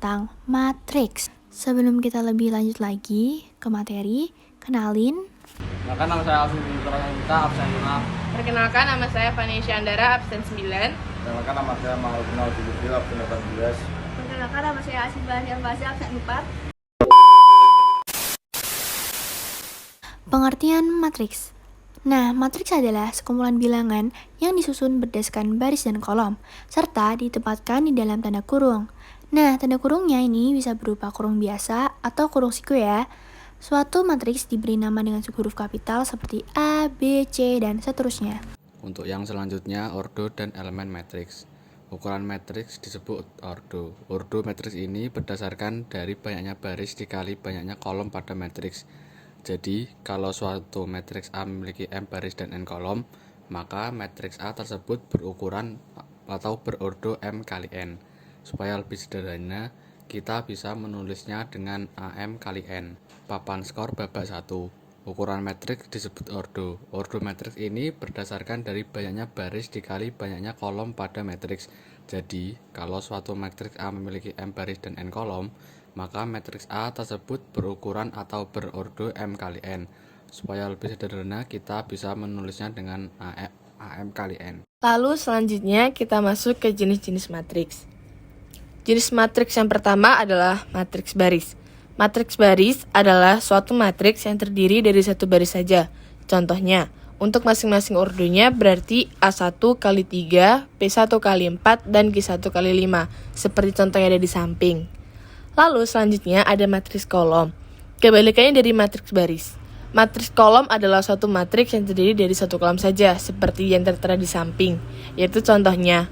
tentang matriks. Sebelum kita lebih lanjut lagi ke materi, kenalin. Perkenalkan nama saya Alvin Putra, absen 6. Perkenalkan nama saya Vanesha Andara, absen 9. Perkenalkan nama saya Mahal Gunal Fidusil, absen 18. Perkenalkan nama saya Asin Bahasa Albasi, absen 4. Pengertian matriks. Nah, matriks adalah sekumpulan bilangan yang disusun berdasarkan baris dan kolom, serta ditempatkan di dalam tanda kurung. Nah, tanda kurungnya ini bisa berupa kurung biasa atau kurung siku ya. Suatu matriks diberi nama dengan huruf kapital seperti A, B, C, dan seterusnya. Untuk yang selanjutnya, ordo dan elemen matriks. Ukuran matriks disebut ordo. Ordo matriks ini berdasarkan dari banyaknya baris dikali banyaknya kolom pada matriks. Jadi, kalau suatu matriks A memiliki M baris dan N kolom, maka matriks A tersebut berukuran atau berordo M kali N. Supaya lebih sederhana, kita bisa menulisnya dengan AM kali N. Papan skor babak 1. Ukuran matriks disebut ordo. Ordo matriks ini berdasarkan dari banyaknya baris dikali banyaknya kolom pada matriks. Jadi, kalau suatu matriks A memiliki M baris dan N kolom, maka matriks A tersebut berukuran atau berordo M kali N. Supaya lebih sederhana, kita bisa menulisnya dengan AM kali N. Lalu selanjutnya kita masuk ke jenis-jenis matriks. Jenis matriks yang pertama adalah matriks baris. Matriks baris adalah suatu matriks yang terdiri dari satu baris saja. Contohnya, untuk masing-masing ordonya berarti A1 kali 3, P1 kali 4, dan Q1 kali 5, seperti contoh yang ada di samping. Lalu selanjutnya ada matriks kolom. Kebalikannya dari matriks baris. Matriks kolom adalah suatu matriks yang terdiri dari satu kolom saja, seperti yang tertera di samping, yaitu contohnya.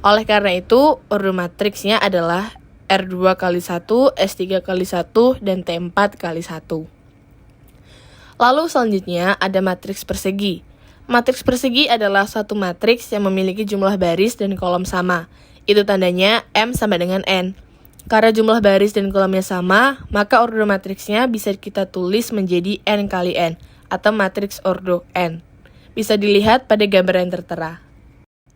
Oleh karena itu, ordo matriksnya adalah R2 kali 1, S3 kali 1, dan T4 kali 1. Lalu selanjutnya ada matriks persegi. Matriks persegi adalah suatu matriks yang memiliki jumlah baris dan kolom sama. Itu tandanya M sama dengan N. Karena jumlah baris dan kolomnya sama, maka ordo matriksnya bisa kita tulis menjadi N kali N, atau matriks ordo N. Bisa dilihat pada gambar yang tertera.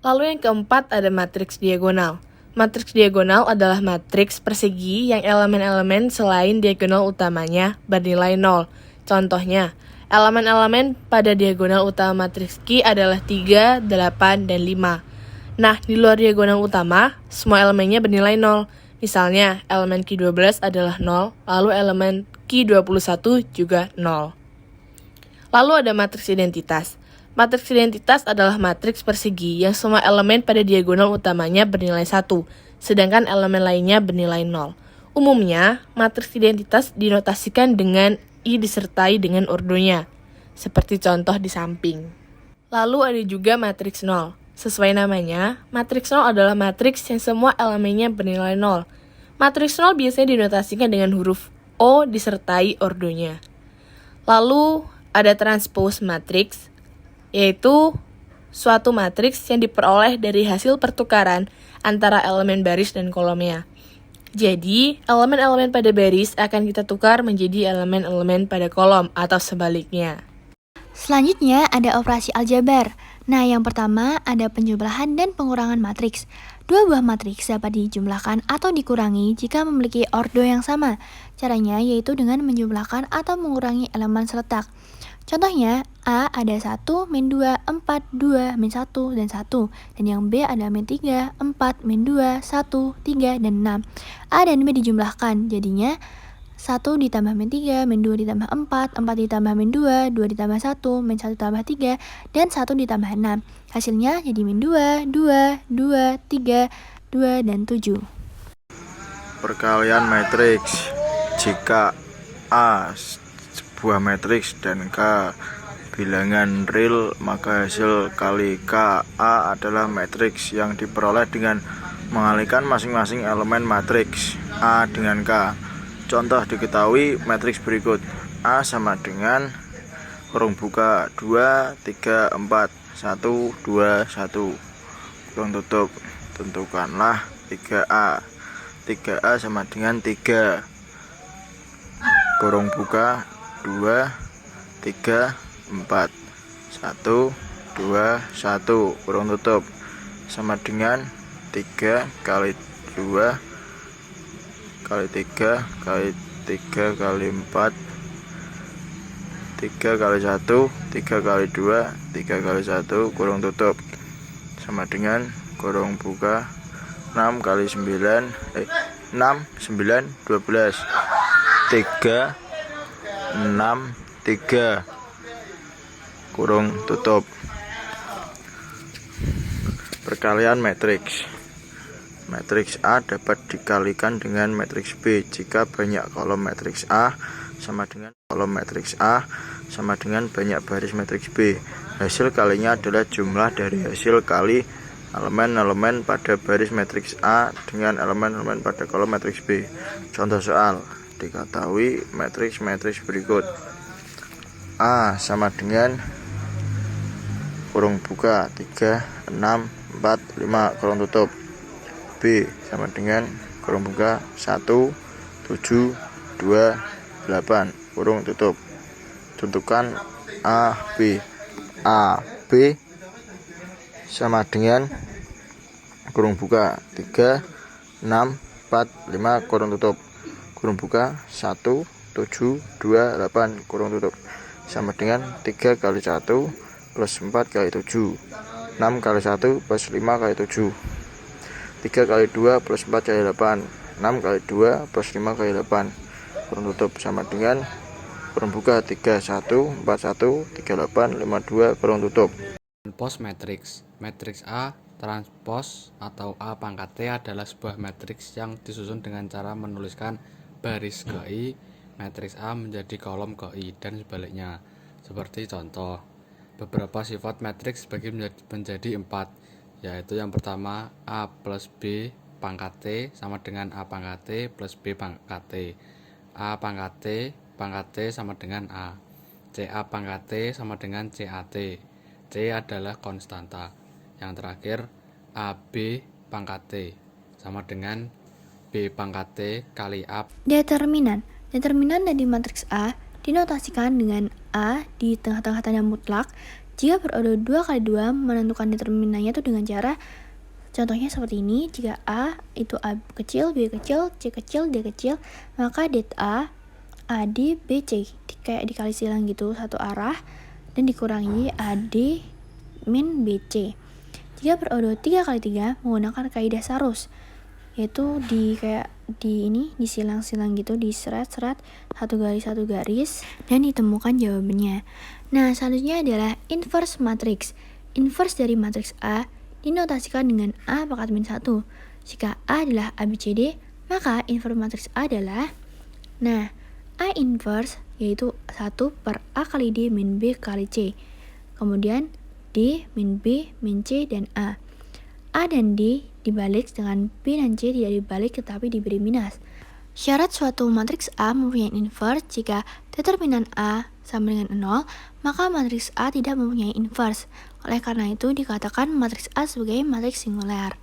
Lalu yang keempat ada matriks diagonal. Matriks diagonal adalah matriks persegi yang elemen-elemen selain diagonal utamanya bernilai 0. Contohnya, elemen-elemen pada diagonal utama matriks Q adalah 3, 8, dan 5. Nah, di luar diagonal utama, semua elemennya bernilai 0. Misalnya, elemen Q12 adalah 0, lalu elemen Q21 juga 0. Lalu ada matriks identitas. Matriks identitas adalah matriks persegi yang semua elemen pada diagonal utamanya bernilai 1, sedangkan elemen lainnya bernilai 0. Umumnya, matriks identitas dinotasikan dengan I disertai dengan ordonya, seperti contoh di samping. Lalu ada juga matriks 0. Sesuai namanya, matriks 0 adalah matriks yang semua elemennya bernilai 0. Matriks 0 biasanya dinotasikan dengan huruf O disertai ordonya. Lalu ada transpose matriks, yaitu suatu matriks yang diperoleh dari hasil pertukaran antara elemen baris dan kolomnya. Jadi, elemen-elemen pada baris akan kita tukar menjadi elemen-elemen pada kolom atau sebaliknya. Selanjutnya ada operasi aljabar. Nah, yang pertama ada penjumlahan dan pengurangan matriks. Dua buah matriks dapat dijumlahkan atau dikurangi jika memiliki ordo yang sama. Caranya yaitu dengan menjumlahkan atau mengurangi elemen seletak. Contohnya, A ada 1, min 2, 4, 2, min 1, dan 1. Dan yang B ada min 3, 4, min 2, 1, 3, dan 6. A dan B dijumlahkan, jadinya 1 ditambah min 3, min 2 ditambah 4, 4 ditambah min 2, 2 ditambah 1, min 1 tambah 3, dan 1 ditambah 6. Hasilnya jadi min 2, 2, 2, 3, 2, dan 7. Perkalian matriks. Jika A sebuah matriks dan K bilangan real, maka hasil kali K A adalah matriks yang diperoleh dengan mengalihkan masing-masing elemen matriks A dengan K. Contoh diketahui matriks berikut. A sama dengan kurung buka 2, 3, 4, 1, 2, 1. Kurung tutup. Tentukanlah 3A. 3A sama dengan 3. Kurung buka 2, 3, 4. 1, 2, 1. Kurung tutup. Sama dengan 3 kali 2 kali 3 kali 3 kali 4, 3 kali 1, 3 kali 2, 3 kali 1 kurung tutup sama dengan kurung buka 6 kali 9 6 9 12 3 6 3 kurung tutup. Perkalian matriks. Matriks A dapat dikalikan dengan matriks B jika banyak kolom matriks A sama dengan kolom matriks A sama dengan banyak baris matriks B. Hasil kalinya adalah jumlah dari hasil kali elemen-elemen pada baris matriks A dengan elemen-elemen pada kolom matriks B. Contoh soal, diketahui matriks-matriks berikut. A sama dengan kurung buka 3 6 4 5 kurung tutup. B sama dengan kurung buka 1 7 2 8 kurung tutup. Tentukan A B. A B sama dengan kurung buka 3 6 4 5 kurung tutup, kurung buka 1 7 2 8 kurung tutup, sama dengan 3 kali 1 plus 4 kali 7, 6 kali 1 plus 5 kali 7, 3 kali 2 plus 4 kali 8, 6 kali 2 plus 5 kali 8 kurung tutup, sama dengan kurung buka 3 1 4 1 3 8 5 2 kurung tutup. Transpos matriks. Matriks A transpos atau A pangkat T adalah sebuah matriks yang disusun dengan cara menuliskan baris ke I, matriks A menjadi kolom ke I, dan sebaliknya. Seperti contoh, beberapa sifat matriks bagi menjadi 4, yaitu yang pertama A plus B pangkat T sama dengan A pangkat T plus B pangkat T, A pangkat T sama dengan A, CA pangkat T sama dengan CAT, C adalah konstanta. Yang terakhir, AB pangkat T sama dengan B pangkat T kali A. Determinan. Determinan dari matriks A dinotasikan dengan A di tengah-tengah tanda mutlak. Jika berodo 2 kali 2, menentukan determinannya itu dengan cara, contohnya seperti ini. Jika A itu A kecil, B kecil, C kecil, D kecil, maka det A, AD, BC kayak dikali silang gitu, satu arah, dan dikurangi AD min BC. Jika berodo 3 kali 3 menggunakan kaidah Sarus, yaitu disilang-silang gitu, diseret-seret satu garis dan ditemukan jawabannya. Nah, selanjutnya adalah inverse matrix. Inverse dari matriks A dinotasikan dengan A pangkat min 1. Jika A adalah ABCD, maka inverse matriks A adalah, nah, A inverse yaitu 1 per A kali D min B kali C. Kemudian D min B min C dan A. A dan D dibalik, dengan B dan C tidak dibalik tetapi diberi minus. Syarat suatu matriks A mempunyai inverse jika determinan A sama dengan 0, maka matriks A tidak mempunyai inverse. Oleh karena itu dikatakan matriks A sebagai matriks singular.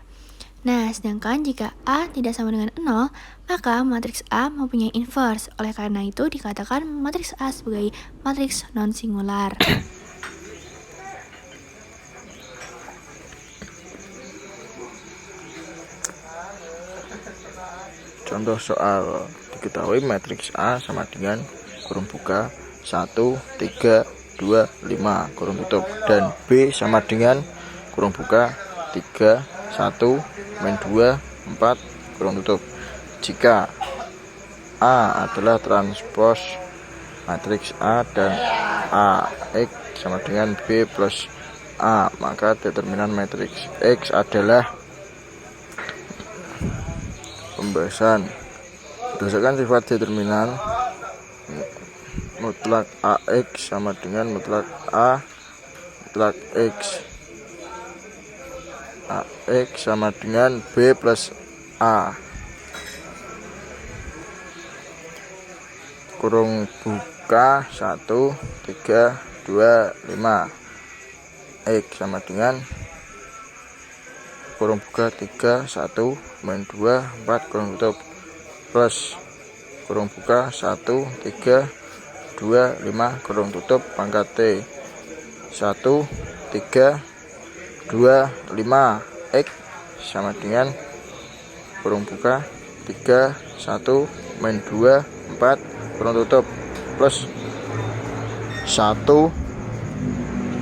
Nah, sedangkan jika A tidak sama dengan 0, maka matriks A mempunyai inverse. Oleh karena itu dikatakan matriks A sebagai matriks non-singular. Contoh soal, diketahui matriks A sama dengan kurung buka 1 3 2 5 kurung tutup, dan B sama dengan kurung buka 3 1 min 2 4 kurung tutup. Jika A adalah transpos matriks A dan A X sama dengan B plus A, maka determinan matriks X adalah pembahasan. Berdasarkan sifat determinan, mutlak AX sama dengan mutlak A mutlak X. AX sama dengan B plus A. Kurung buka 1 3 2 5. X sama dengan kurung buka 3 1 min 2 4 kurung tutup, plus kurung buka 1 3 2 5 kurung tutup pangkat T 1 3 2 5 X sama dengan kurung buka 3 1 min 2 4 kurung tutup plus 1 2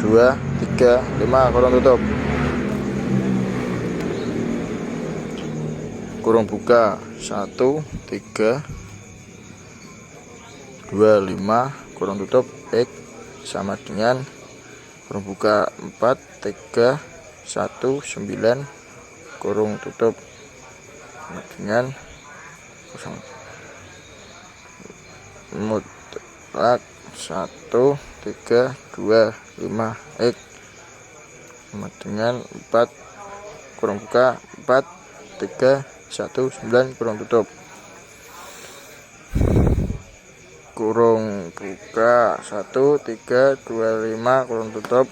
3 5 kurung tutup kurung buka 1 3 2 5 kurung tutup X sama dengan kurung buka 4 3 1 9 kurung tutup sama dengan kosong mutlak 1 3 2 5 X sama dengan 4 kurung buka 4 3 1 9 kurung tutup kurung buka 1 3 2 5 kurung tutup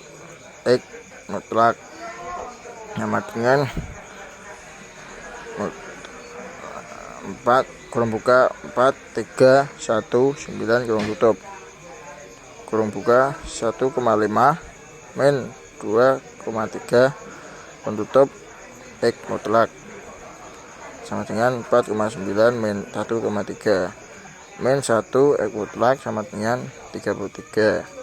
X mutlak sama dengan 4 kurung buka 4 3 1 9 kurung tutup kurung buka 1,5 min 2,3 kurung tutup X mutlak sama dengan 4,9 min 1,3 min 1 X mutlak sama dengan 33.